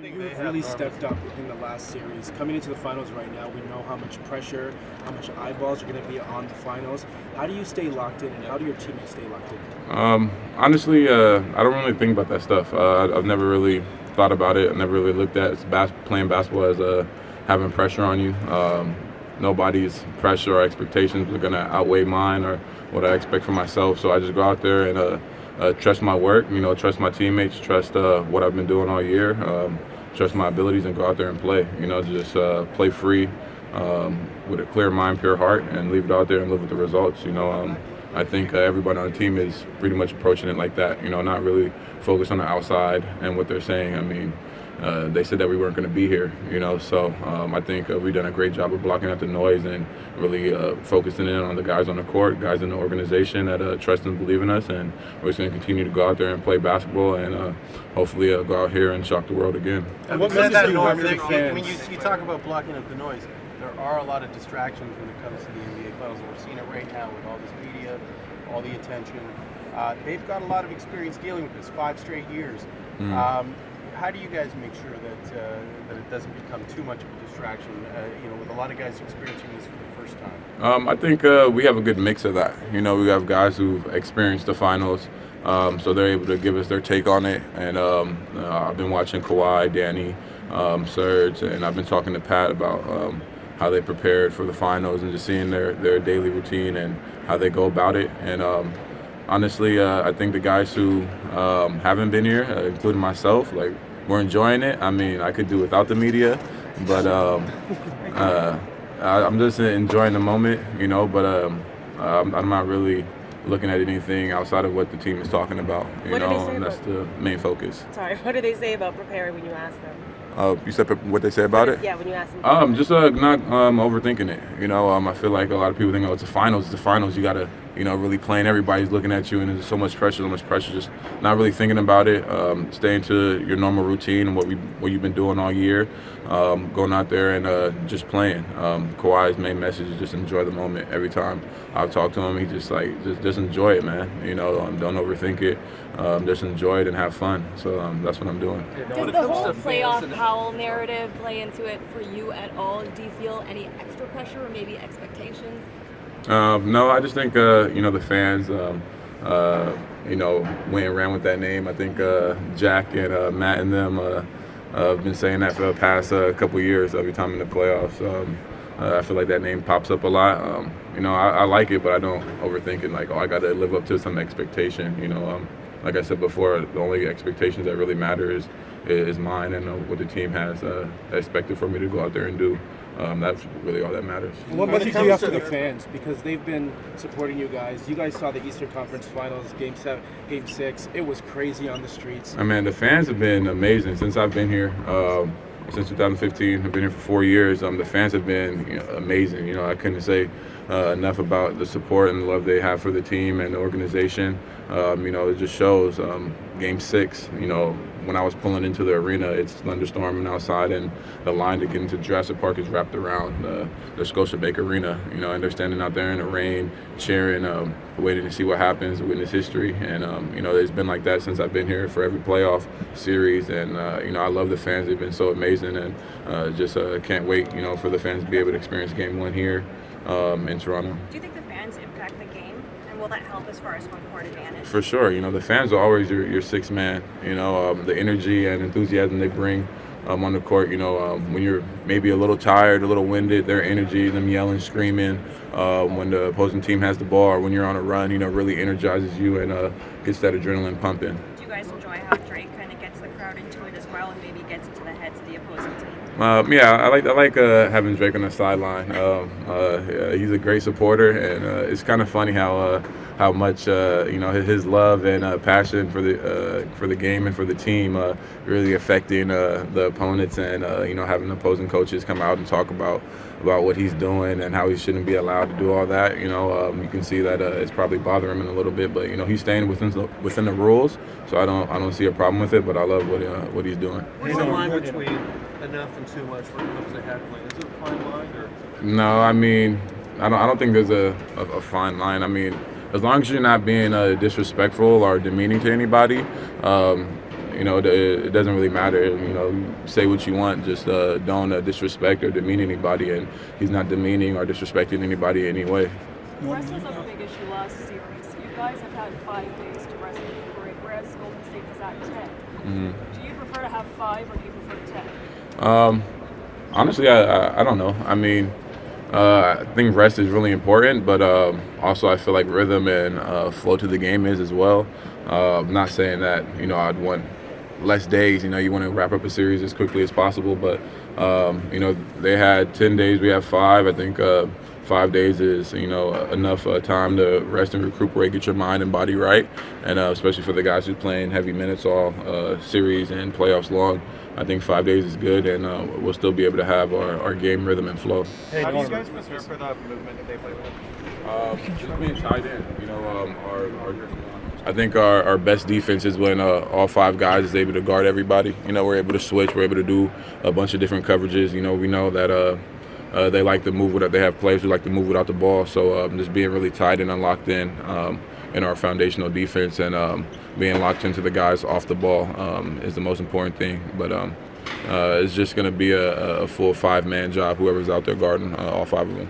You've really stepped up in the last series. Coming into the finals right now, we know how much pressure, how much eyeballs are going to be on the finals. How do you stay locked in, and how do your teammates stay locked in? Honestly, I don't really think about that stuff. I've never really thought about it. I never really looked at playing basketball as having pressure on you. Nobody's pressure or expectations are going to outweigh mine or what I expect from myself. So I just go out there and trust my work, trust my teammates, trust what I've been doing all year, trust my abilities, and go out there and play. Just play free with a clear mind, pure heart, and leave it out there and live with the results. I think everybody on the team is pretty much approaching it like that, not really focused on the outside and what they're saying. I mean, they said that we weren't going to be here, so I think we've done a great job of blocking out the noise and really focusing in on the guys on the court, guys in the organization that trust and believe in us, and we're just going to continue to go out there and play basketball and hopefully go out here and shock the world again. And what does that Norm, when you talk about blocking out the noise, there are a lot of distractions when it comes to the NBA Finals. We're seeing it right now with all this media, all the attention. They've got a lot of experience dealing with this, 5 straight years. How do you guys make sure that it doesn't become too much of a distraction? With a lot of guys experiencing this for the first time. I think we have a good mix of that. We have guys who've experienced the finals, so they're able to give us their take on it. And I've been watching Kawhi, Danny, Serge, and I've been talking to Pat about how they prepared for the finals and just seeing their daily routine and how they go about it. And honestly, I think the guys who haven't been here, including myself, we're enjoying it. I mean, I could do without the media, but I'm just enjoying the moment, but I'm not really looking at anything outside of what the team is talking about, and that's the main focus. Sorry, what do they say about preparing when you ask them? You said what they say about it? Yeah, when you ask them. Just not overthinking it. I feel like a lot of people think, it's the finals. It's the finals. You gotta, really playing. Everybody's looking at you, and there's so much pressure. Just not really thinking about it. Staying to your normal routine and what you've been doing all year. Going out there and just playing. Kawhi's main message is just enjoy the moment. Every time I've talked to him, he just enjoy it, man. Don't overthink it. Just enjoy it and have fun. So that's what I'm doing. Does the whole playoff Powell narrative play into it for you at all? Do you feel any extra pressure or maybe expectations? No, I just think the fans went and ran with that name. I think Jack and Matt and them have been saying that for the past couple years every time in the playoffs. I feel like that name pops up a lot. I like it, but I don't overthink it. I got to live up to some expectation. Like I said before, the only expectations that really matter is mine and what the team has expected for me to go out there and do. That's really all that matters. What message do you have to the fans? Because they've been supporting you guys. You guys saw the Eastern Conference Finals, Game 6. It was crazy on the streets. I mean, the fans have been amazing since I've been here. Since 2015, I've been here for 4 years. The fans have been amazing. I couldn't say enough about the support and the love they have for the team and the organization. It just shows. Game 6, when I was pulling into the arena, it's thunderstorming outside, and the line to get into Jurassic Park is wrapped around the Scotiabank Arena. And they're standing out there in the rain, cheering, waiting to see what happens, witness history. And it's been like that since I've been here for every playoff series. And I love the fans; they've been so amazing, and just can't wait, for the fans to be able to experience Game 1 here in Toronto. Do you think the fans impact the game, and will that help as far as home court advantage? For sure. The fans are always your sixth man. The energy and enthusiasm they bring on the court. When you're maybe a little tired, a little winded, their energy, them yelling, screaming, when the opposing team has the ball or when you're on a run, really energizes you and gets that adrenaline pumping. Do you guys enjoy how Drake kind of gets the crowd into it as well, and maybe gets into the heads of the opposing team? Yeah, I like having Drake on the sideline. He's a great supporter, and it's kind of funny how much his love and passion for the game and for the team really affecting the opponents, and having opposing coaches come out and talk about what he's doing and how he shouldn't be allowed to do all that. You can see that it's probably bothering him a little bit, but he's staying within the rules, so I don't see a problem with it. But I love what he's doing. What's the line between enough and too much when it comes to heckling? Is it a fine line, or? No, I mean, I don't think there's a fine line. I mean, as long as you're not being disrespectful or demeaning to anybody, it doesn't really matter. You say what you want, just don't disrespect or demean anybody, and he's not demeaning or disrespecting anybody in any way. Rest was a big issue last series. You guys have had 5 days to rest and recuperate, whereas Golden State was at 10. Mm-hmm. Do you prefer to have 5 or do you prefer 10? Honestly, I don't know. I mean, I think rest is really important, but also I feel like rhythm and flow to the game is as well. I'm not saying that, I'd want less days. You want to wrap up a series as quickly as possible, but, they had 10 days, we have 5. I think 5 days is, enough time to rest and recuperate, get your mind and body right, and especially for the guys who's playing heavy minutes all series and playoffs long. I think 5 days is good, and we'll still be able to have our game rhythm and flow. Hey, how do you guys prepare for the movement that they play with? Just being tied in. I think our best defense is when all 5 guys is able to guard everybody. We're able to switch. We're able to do a bunch of different coverages. We know that they like to move without. They have players who like to move without the ball. So just being really tight and unlocked in our foundational defense, and being locked into the guys off the ball is the most important thing. But it's just going to be a full 5-man job, whoever's out there guarding all 5 of them.